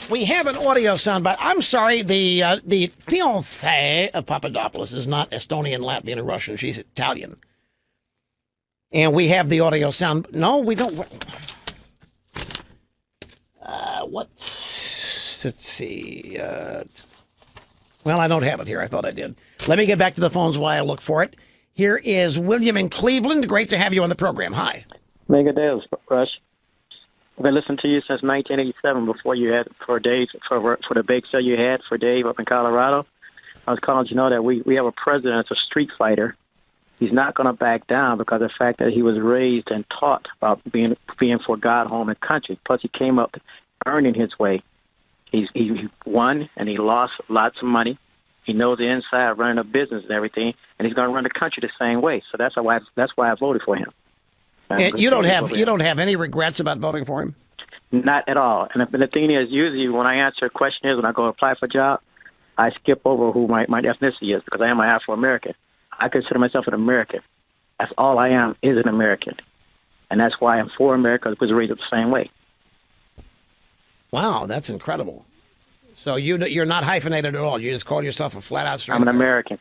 We have an audio soundbite. I'm sorry, the fiancée of Papadopoulos is not Estonian, Latvian, or Russian. She's Italian. And we have the audio sound. No, we don't. What? Let's see. Well, I don't have it here. I thought I did. Let me get back to the phones while I look for it. Here is William in Cleveland. Great to have you on the program. Hi. Mega Dales, Rush. I've been listening to you since 1987. Before you had for Dave for the bake sale you had for Dave up in Colorado. I was calling to know that we have a president that's a street fighter. He's not going to back down because of the fact that he was raised and taught about being for God, home, and country. Plus, he came up earning his way. He won and he lost lots of money. He knows the inside of running a business and everything, and he's going to run the country the same way. So that's why I voted for him. And you don't have any regrets about voting for him? Not at all. And the thing is, usually when I answer questionnaires, when I go apply for a job, I skip over who my ethnicity is because I am an Afro-American. I consider myself an American. That's all I am, is an American. And that's why I'm for America, because I was raised up the same way. Wow, that's incredible. So you're not hyphenated at all. You just call yourself a flat-out straight I'm an American.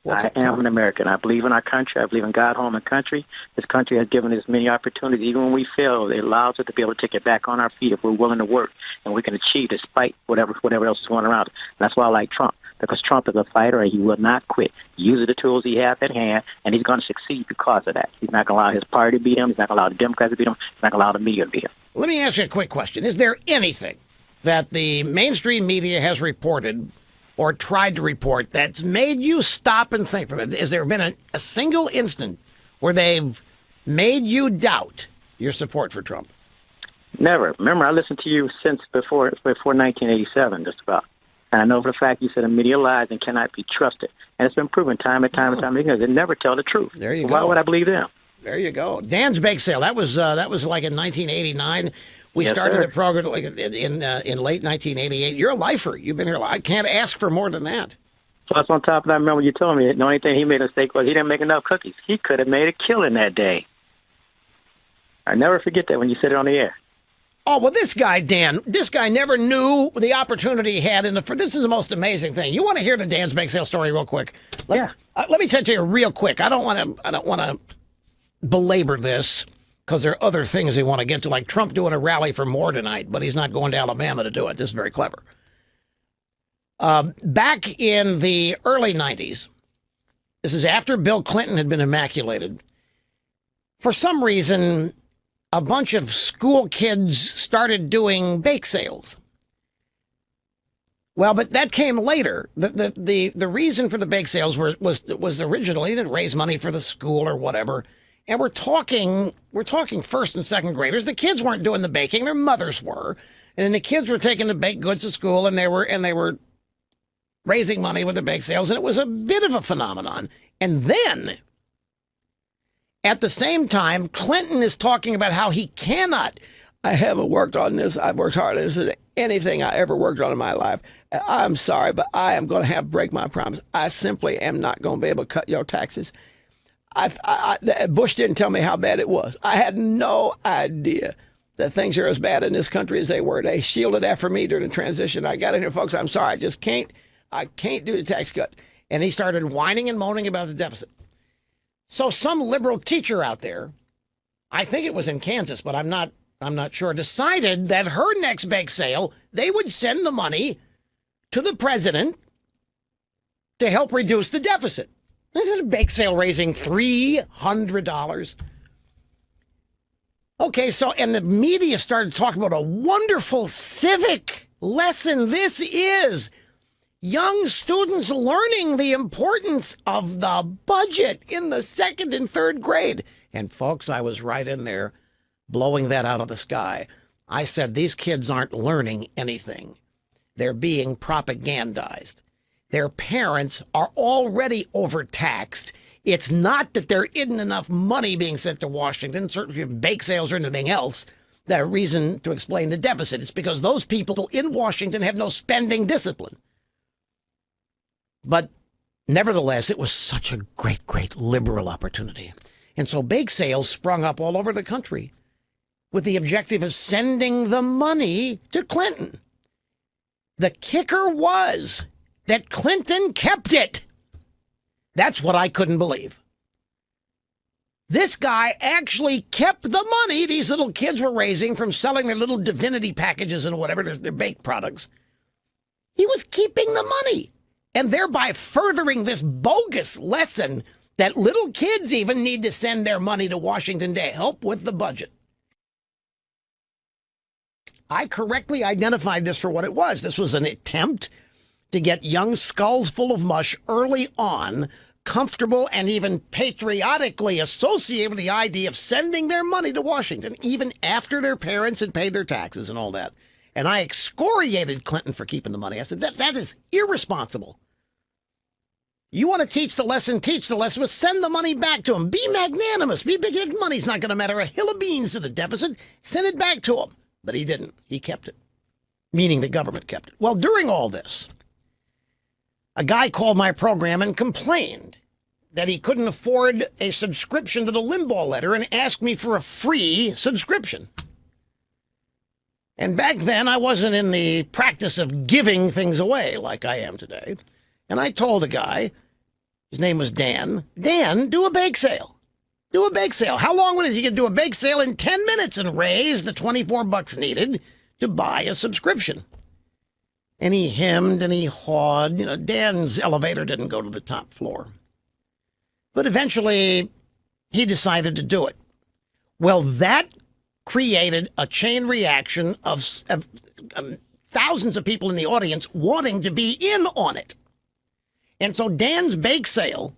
Okay. I am an American. I believe in our country. I believe in God, home, and country. This country has given us many opportunities. Even when we fail, it allows us to be able to take it back on our feet if we're willing to work, and we can achieve despite whatever else is going around us. And that's why I like Trump, because Trump is a fighter, and he will not quit. He uses the tools he has at hand, and he's going to succeed because of that. He's not going to allow his party to beat him. He's not going to allow the Democrats to beat him. He's not going to allow the media to beat him. Let me ask you a quick question. Is there anything that the mainstream media has reported or tried to report that's made you stop and think from it? Has there been a single instant where they've made you doubt your support for Trump? Never. Remember, I listened to you since before 1987, just about. And I know for the fact you said the media lies and cannot be trusted. And it's been proven time and time again. They never tell the truth. There you go. Why would I believe them? There you go. Dan's Bake Sale. That was like in 1989. We started the program like in late 1988. You're a lifer. You've been here. I can't ask for more than that. Plus, on top of that, I remember you told me the only thing he made a mistake was he didn't make enough cookies. He could have made a killing that day. I never forget that when you said it on the air. Oh, well, this guy, Dan, never knew the opportunity he had. This is the most amazing thing. You want to hear the Dan's Bake Sale story real quick? Let me tell you real quick. I don't want to belabor this, because there are other things they want to get to, like Trump doing a rally for more tonight, but he's not going to Alabama to do it. This is very clever. Back in the early 90s, this is after Bill Clinton had been immaculated, for some reason, a bunch of school kids started doing bake sales. Well, but that came later. The reason for the bake sales was originally to raise money for the school or whatever. And we're talking first and second graders. The kids weren't doing the baking; their mothers were. And then the kids were taking the baked goods to school, and they were raising money with the bake sales, and it was a bit of a phenomenon. And then, at the same time, Clinton is talking about how he cannot. I haven't worked on this. I've worked hard on this than anything I ever worked on in my life. I'm sorry, but I am going to have to break my promise. I simply am not going to be able to cut your taxes. Bush didn't tell me how bad it was. I had no idea that things are as bad in this country as they were. They shielded after me during the transition. I got in here, folks. I'm sorry. I can't do the tax cut. And he started whining and moaning about the deficit. So some liberal teacher out there, I think it was in Kansas, but I'm not sure, decided that her next bake sale, they would send the money to the president to help reduce the deficit. This is a bake sale raising $300. Okay, and the media started talking about a wonderful civic lesson this is. Young students learning the importance of the budget in the second and third grade. And folks, I was right in there blowing that out of the sky. I said, these kids aren't learning anything. They're being propagandized. Their parents are already overtaxed. It's not that there isn't enough money being sent to Washington, certainly bake sales or anything else, that reason to explain the deficit. It's because those people in Washington have no spending discipline. But nevertheless, it was such a great, great liberal opportunity. And so bake sales sprung up all over the country with the objective of sending the money to Clinton. The kicker was that Clinton kept it. That's what I couldn't believe. This guy actually kept the money these little kids were raising from selling their little divinity packages and whatever, their baked products. He was keeping the money and thereby furthering this bogus lesson that little kids even need to send their money to Washington to help with the budget. I correctly identified this for what it was. This was an attempt to get young skulls full of mush early on, comfortable and even patriotically associated with the idea of sending their money to Washington, even after their parents had paid their taxes and all that. And I excoriated Clinton for keeping the money. I said, that is irresponsible. You want to teach the lesson, but send the money back to him. Be magnanimous. Be big. Money's not going to matter a hill of beans to the deficit. Send it back to him. But he didn't. He kept it, meaning the government kept it. Well, during all this, a guy called my program and complained that he couldn't afford a subscription to the Limbaugh letter and asked me for a free subscription. And back then, I wasn't in the practice of giving things away like I am today. And I told the guy, his name was Dan, do a bake sale. Do a bake sale. How long would it? You could do a bake sale in 10 minutes and raise the $24 needed to buy a subscription. And he hemmed and he hawed. You know, Dan's elevator didn't go to the top floor. But eventually, he decided to do it. Well, that created a chain reaction of thousands of people in the audience wanting to be in on it. And so Dan's bake sale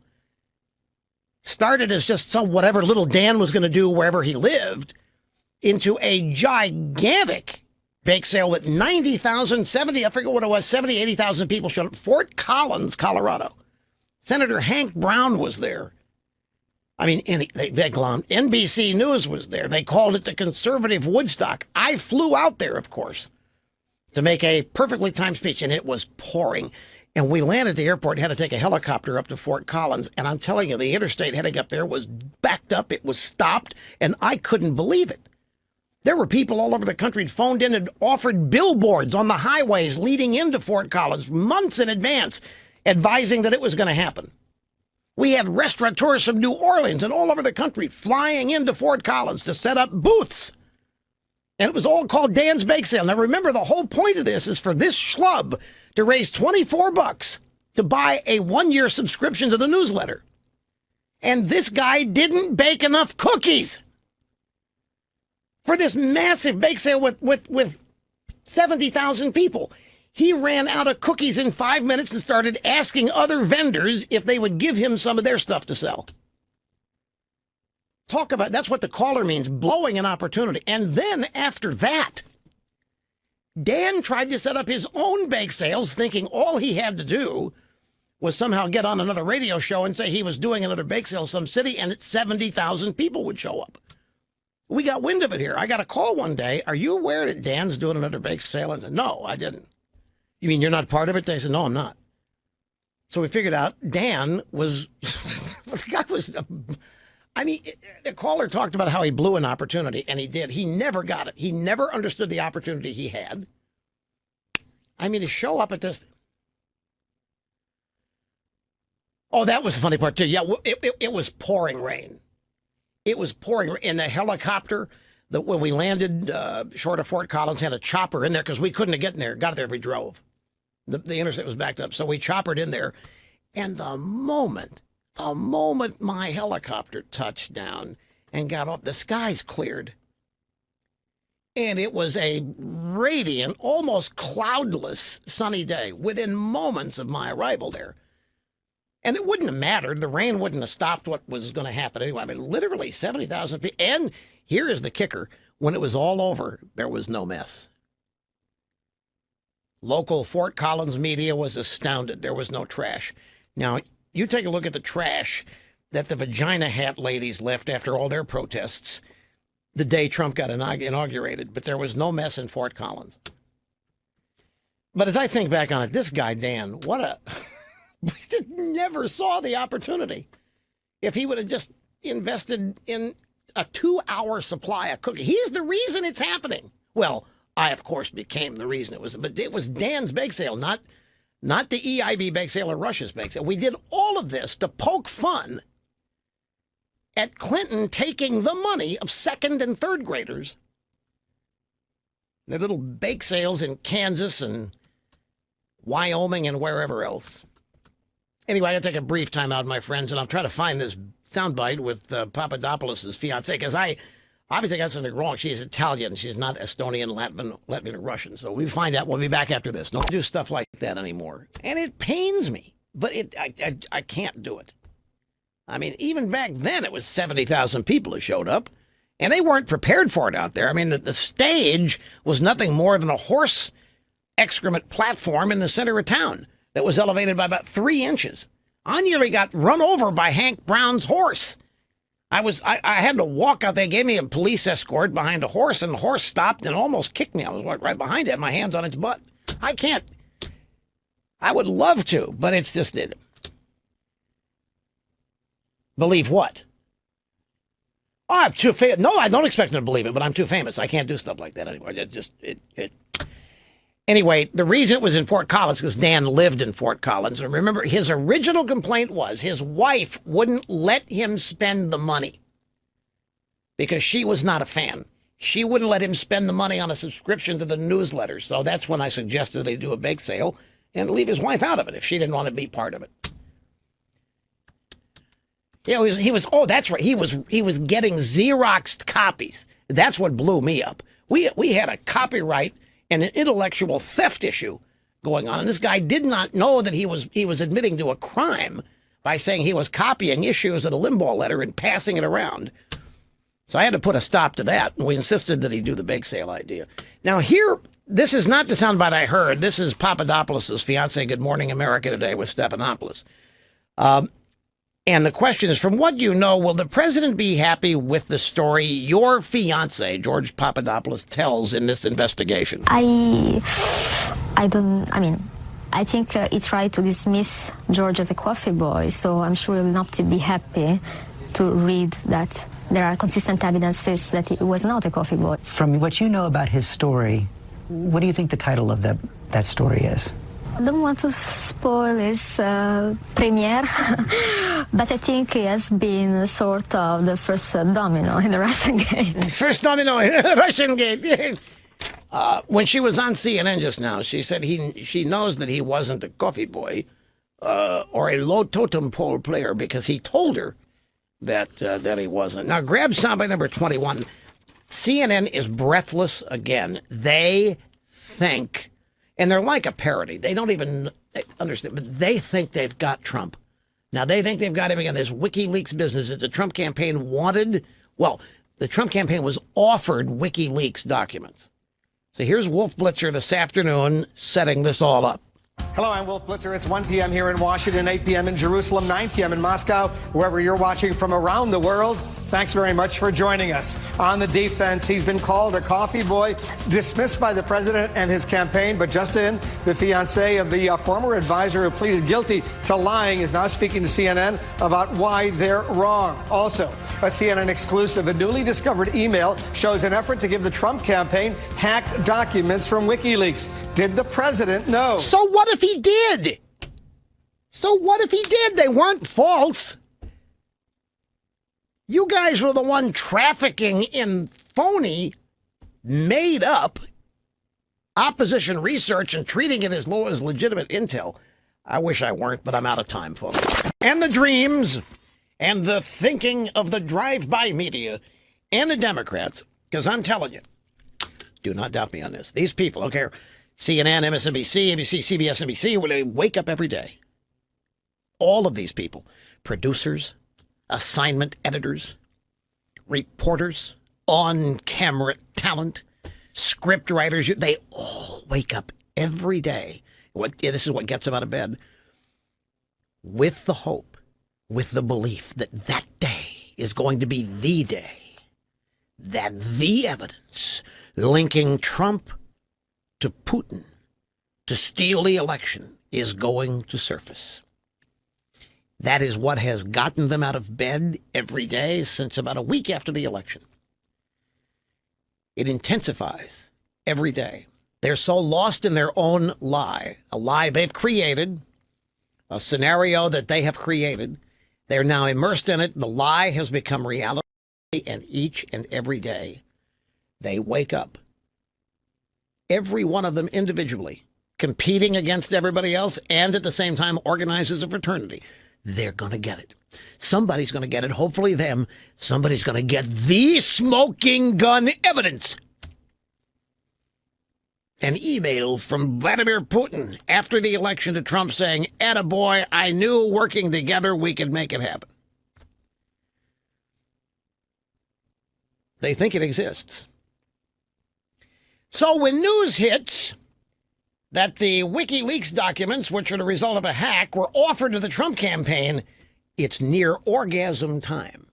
started as just some whatever little Dan was going to do wherever he lived into a gigantic bake sale with 90,000, 70, I forget what it was, 70, 80,000 people showed up. Fort Collins, Colorado. Senator Hank Brown was there. I mean, they glommed. NBC News was there. They called it the conservative Woodstock. I flew out there, of course, to make a perfectly timed speech, and it was pouring. And we landed at the airport and had to take a helicopter up to Fort Collins. And I'm telling you, the interstate heading up there was backed up. It was stopped, and I couldn't believe it. There were people all over the country who'd phoned in and offered billboards on the highways leading into Fort Collins months in advance, advising that it was going to happen. We had restaurateurs from New Orleans and all over the country flying into Fort Collins to set up booths. And it was all called Dan's Bake Sale. Now, remember, the whole point of this is for this schlub to raise $24 to buy a one-year subscription to the newsletter. And this guy didn't bake enough cookies for this massive bake sale with 70,000 people. He ran out of cookies in 5 minutes and started asking other vendors if they would give him some of their stuff to sell. Talk about, that's what the caller means, blowing an opportunity. And then after that, Dan tried to set up his own bake sales, thinking all he had to do was somehow get on another radio show and say he was doing another bake sale in some city and that 70,000 people would show up. We got wind of it here. I got a call one day. Are you aware that Dan's doing another bake sale? I said, no, I didn't. You mean you're not part of it? They said, no, I'm not. So we figured out Dan was, the guy was, I mean, the caller talked about how he blew an opportunity, and he did. He never got it. He never understood the opportunity he had. I mean, to show up at this. Oh, that was the funny part, too. Yeah, it was pouring rain. It was pouring in the helicopter. When we landed short of Fort Collins, had a chopper in there because we couldn't have got there if we drove. The interstate was backed up, so we choppered in there. And the moment my helicopter touched down and got off, the skies cleared. And it was a radiant, almost cloudless, sunny day within moments of my arrival there. And it wouldn't have mattered. The rain wouldn't have stopped what was going to happen anyway. I mean, literally 70,000 people. And here is the kicker. When it was all over, there was no mess. Local Fort Collins media was astounded. There was no trash. Now, you take a look at the trash that the vagina hat ladies left after all their protests the day Trump got inaugurated, but there was no mess in Fort Collins. But as I think back on it, this guy, Dan, we just never saw the opportunity. If he would have just invested in a 2-hour supply of cookies, he's the reason it's happening. Well, I, of course, became the reason it was. But it was Dan's bake sale, not the EIB bake sale or Russia's bake sale. We did all of this to poke fun at Clinton taking the money of second and third graders, their little bake sales in Kansas and Wyoming and wherever else. Anyway, I got to take a brief time out, my friends, and I'll try to find this soundbite with Papadopoulos' fiancée, because I obviously got something wrong. She's Italian. She's not Estonian, Latvian, or Russian. So we find out. We'll be back after this. Don't do stuff like that anymore. And it pains me, but I can't do it. I mean, even back then, it was 70,000 people who showed up, and they weren't prepared for it out there. I mean, the stage was nothing more than a horse excrement platform in the center of town that was elevated by about 3 inches. I nearly got run over by Hank Brown's horse. I had to walk out. They gave me a police escort behind a horse, and the horse stopped and almost kicked me. I was right behind it, had my hands on its butt. I can't. I would love to, but it's just it. Believe what? Oh, I'm too famous. No, I don't expect them to believe it, but I'm too famous. I can't do stuff like that anymore. Anyway, the reason it was in Fort Collins because Dan lived in Fort Collins. And remember, his original complaint was his wife wouldn't let him spend the money because she was not a fan. She wouldn't let him spend the money on a subscription to the newsletter. So that's when I suggested they do a bake sale and leave his wife out of it if she didn't want to be part of it. Yeah, he was. Oh, that's right. He was getting Xeroxed copies. That's what blew me up. We had a copyright and an intellectual theft issue going on, and this guy did not know that he was admitting to a crime by saying he was copying issues of the Limbaugh letter and passing it around. So I had to put a stop to that, and we insisted that he do the bake sale idea. Now here, this is not the soundbite I heard. This is Papadopoulos' fiancée, Good Morning America Today with Stephanopoulos. And the question is, from what you know, will the president be happy with the story your fiancé, George Papadopoulos, tells in this investigation? I think he tried to dismiss George as a coffee boy, so I'm sure he will not be happy to read that there are consistent evidences that he was not a coffee boy. From what you know about his story, what do you think the title of that story is? I don't want to spoil his premiere, but I think he has been sort of the first domino in the Russian game. First domino in the Russian game. When she was on CNN just now, she said she knows that he wasn't a coffee boy or a low totem pole player because he told her that he wasn't. Now, grab soundbite number 21. CNN is breathless again. They think... And they're like a parody. They don't even understand, but they think they've got Trump. Now, they think they've got him again. This WikiLeaks business that the Trump campaign wanted. Well, the Trump campaign was offered WikiLeaks documents. So here's Wolf Blitzer this afternoon setting this all up. Hello, I'm Wolf Blitzer. It's 1 p.m. here in Washington, 8 p.m. in Jerusalem, 9 p.m. in Moscow. Wherever you're watching from around the world, thanks very much for joining us. On the defense, he's been called a coffee boy, dismissed by the president and his campaign. But Justin, the fiancée of the former advisor who pleaded guilty to lying, is now speaking to CNN about why they're wrong. Also, a CNN exclusive, a newly discovered email shows an effort to give the Trump campaign hacked documents from WikiLeaks. Did the president know? So what if he did? They weren't false. You guys were the one trafficking in phony, made up opposition research and treating it as low as legitimate intel. I wish I weren't, but I'm out of time, folks. And the dreams and the thinking of the drive-by media and the Democrats, because I'm telling you, do not doubt me on this. These people, okay, CNN, MSNBC, ABC, CBS, NBC, when they wake up every day, all of these people, producers, assignment editors, reporters, on-camera talent, script writers, they all wake up every day. This is what gets them out of bed. With the hope, with the belief that that day is going to be the day, that the evidence linking Trump to Putin to steal the election is going to surface. That is what has gotten them out of bed every day since about a week after the election. It intensifies every day. They're so lost in their own lie, a lie they've created, a scenario that they have created. They're now immersed in it. The lie has become reality, and each and every day they wake up, every one of them individually, competing against everybody else, and at the same time organized as a fraternity. They're going to get it. Somebody's going to get it. Hopefully them. Somebody's going to get the smoking gun evidence. An email from Vladimir Putin after the election to Trump saying, "Attaboy, I knew working together we could make it happen." They think it exists. So when news hits that the WikiLeaks documents, which are the result of a hack, were offered to the Trump campaign, it's near orgasm time.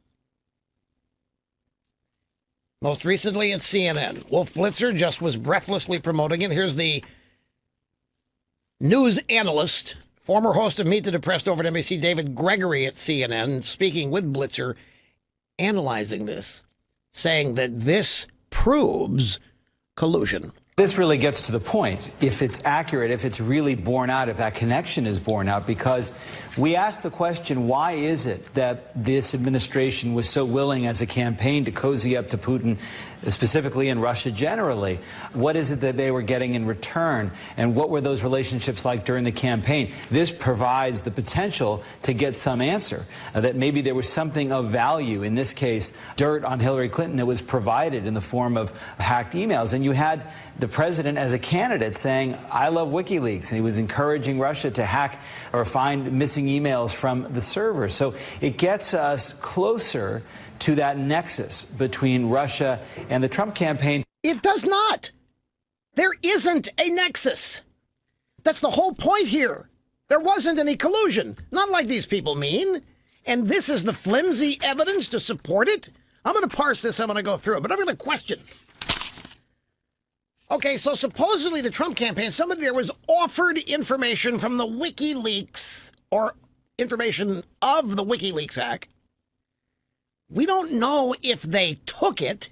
Most recently at CNN. Wolf Blitzer just was breathlessly promoting it. Here's the news analyst, former host of Meet the Depressed over at NBC, David Gregory at CNN, speaking with Blitzer, analyzing this, saying that this proves collusion. This really gets to the point, if it's accurate, if it's really borne out, if that connection is borne out, because we asked the question, why is it that this administration was so willing as a campaign to cozy up to Putin, specifically in Russia generally? What is it that they were getting in return? And what were those relationships like during the campaign? This provides the potential to get some answer, that maybe there was something of value, in this case, dirt on Hillary Clinton that was provided in the form of hacked emails. And you had the president as a candidate saying, "I love WikiLeaks," and he was encouraging Russia to hack or find missing emails from the server. So it gets us closer to that nexus between Russia and the Trump campaign. It does not. There isn't a nexus. That's the whole point here. There wasn't any collusion, not like these people mean. And this is the flimsy evidence to support it. I'm going to parse this. I'm going to go through it, but I'm going to question. Okay, so supposedly the Trump campaign, somebody there was offered information from the WikiLeaks or information of the WikiLeaks hack. We don't know if they took it.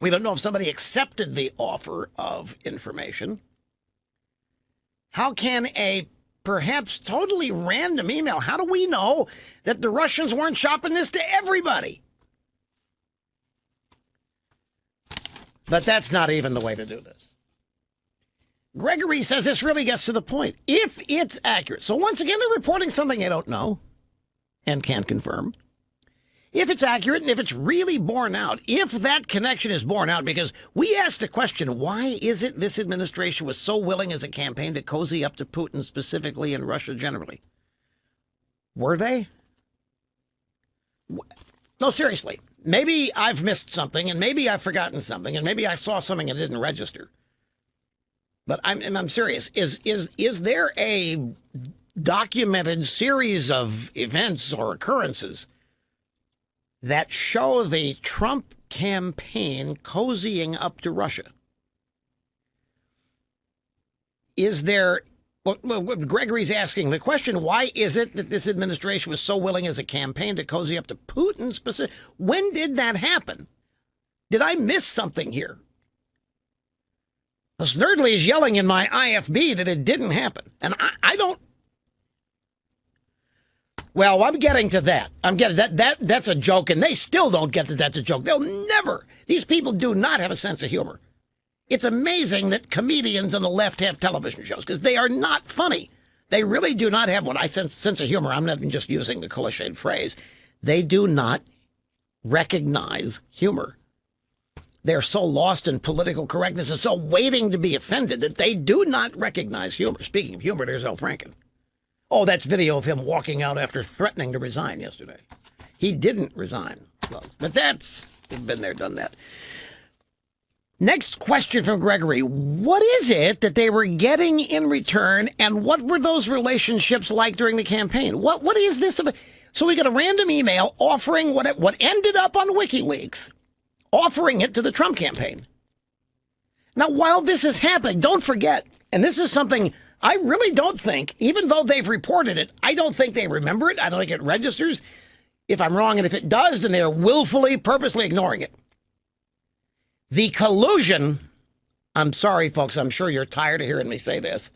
We don't know if somebody accepted the offer of information. How can a perhaps totally random email, how do we know that the Russians weren't shopping this to everybody? But that's not even the way to do this. Gregory says this really gets to the point. If it's accurate, so once again, they're reporting something I don't know and can't confirm. If it's accurate and if it's really borne out, if that connection is borne out, because we asked the question, why is it this administration was so willing as a campaign to cozy up to Putin specifically and Russia generally? Were they? No, seriously. Maybe I've missed something, and maybe I've forgotten something, and maybe I saw something and didn't register. But I'm serious. Is there a documented series of events or occurrences that show the Trump campaign cozying up to Russia? Is there, what Gregory's asking the question, why is it that this administration was so willing as a campaign to cozy up to Putin specific? When did that happen? Did I miss something here? Snerdley is yelling in my IFB that it didn't happen. And I don't. Well, I'm getting to that. I'm getting that's a joke, and they still don't get that that's a joke. They'll never. These people do not have a sense of humor. It's amazing that comedians on the left have television shows because they are not funny. They really do not have one. I sense of humor. I'm not even just using the cliched phrase. They do not recognize humor. They're so lost in political correctness and so waiting to be offended that they do not recognize humor. Speaking of humor, there's Al Franken. Oh, that's video of him walking out after threatening to resign yesterday. He didn't resign, but that's been there, done that. Next question from Gregory. What is it that they were getting in return, and what were those relationships like during the campaign? What is this about? So we got a random email offering what ended up on WikiLeaks, offering it to the Trump campaign. Now, while this is happening, don't forget, and this is something I really don't think, even though they've reported it, I don't think they remember it. I don't think it registers. If I'm wrong, and if it does, then they're willfully, purposely ignoring it. The collusion, I'm sorry, folks, I'm sure you're tired of hearing me say this,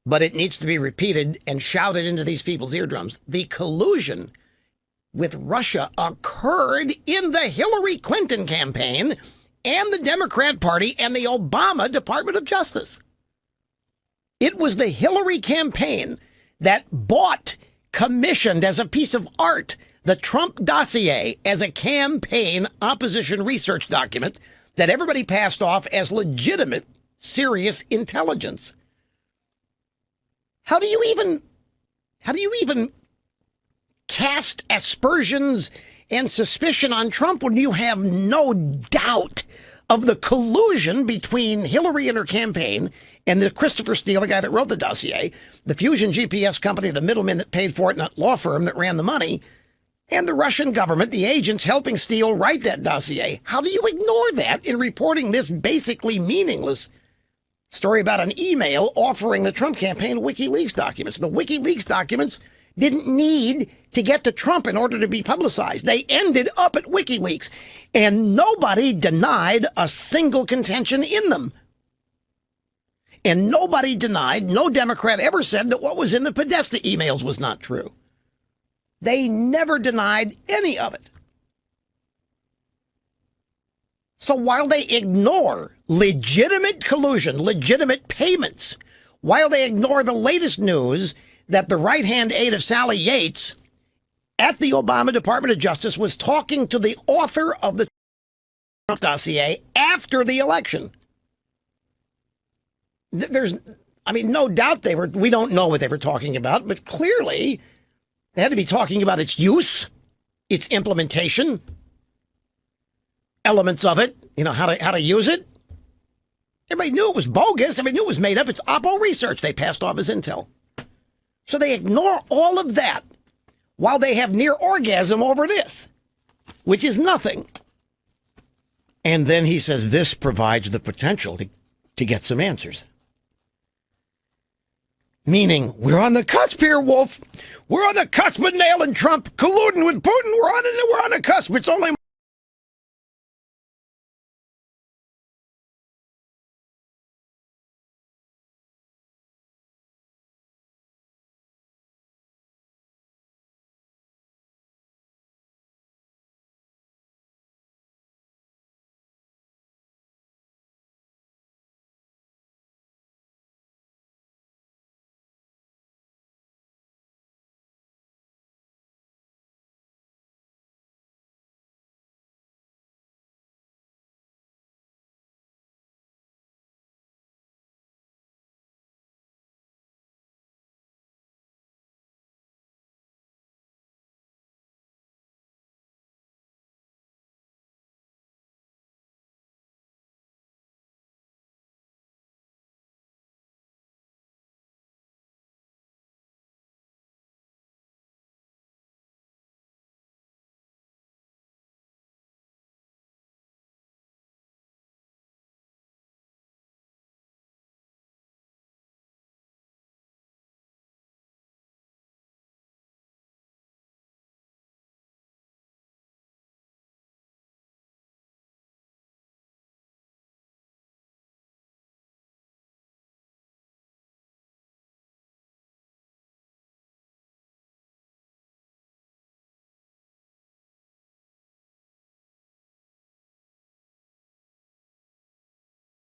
but it needs to be repeated and shouted into these people's eardrums. The collusion with Russia occurred in the Hillary Clinton campaign and the Democrat Party and the Obama Department of Justice. It was the Hillary campaign that bought, commissioned as a piece of art, the Trump dossier as a campaign opposition research document that everybody passed off as legitimate, serious intelligence. How do you even cast aspersions and suspicion on Trump when you have no doubt of the collusion between Hillary and her campaign and the Christopher Steele, the guy that wrote the dossier, the Fusion GPS company, the middleman that paid for it, not law firm that ran the money, and the Russian government, the agents helping Steele write that dossier? How do you ignore that in reporting this basically meaningless story about an email offering the Trump campaign WikiLeaks documents? The WikiLeaks documents didn't need to get to Trump in order to be publicized. They ended up at WikiLeaks, and nobody denied a single contention in them. And nobody denied, no Democrat ever said that what was in the Podesta emails was not true. They never denied any of it. So while they ignore legitimate collusion, legitimate payments, while they ignore the latest news that the right-hand aide of Sally Yates at the Obama Department of Justice was talking to the author of the Trump dossier after the election. There's, no doubt we don't know what they were talking about, but clearly they had to be talking about its use, its implementation, elements of it, how to use it. Everybody knew it was bogus. Everybody knew it was made up. It's Oppo research they passed off as intel. So they ignore all of that while they have near orgasm over this, which is nothing. And then he says this provides the potential to get some answers. Meaning, we're on the cusp here, Wolf. We're on the cusp of nailing Trump, colluding with Putin. We're on the cusp. It's only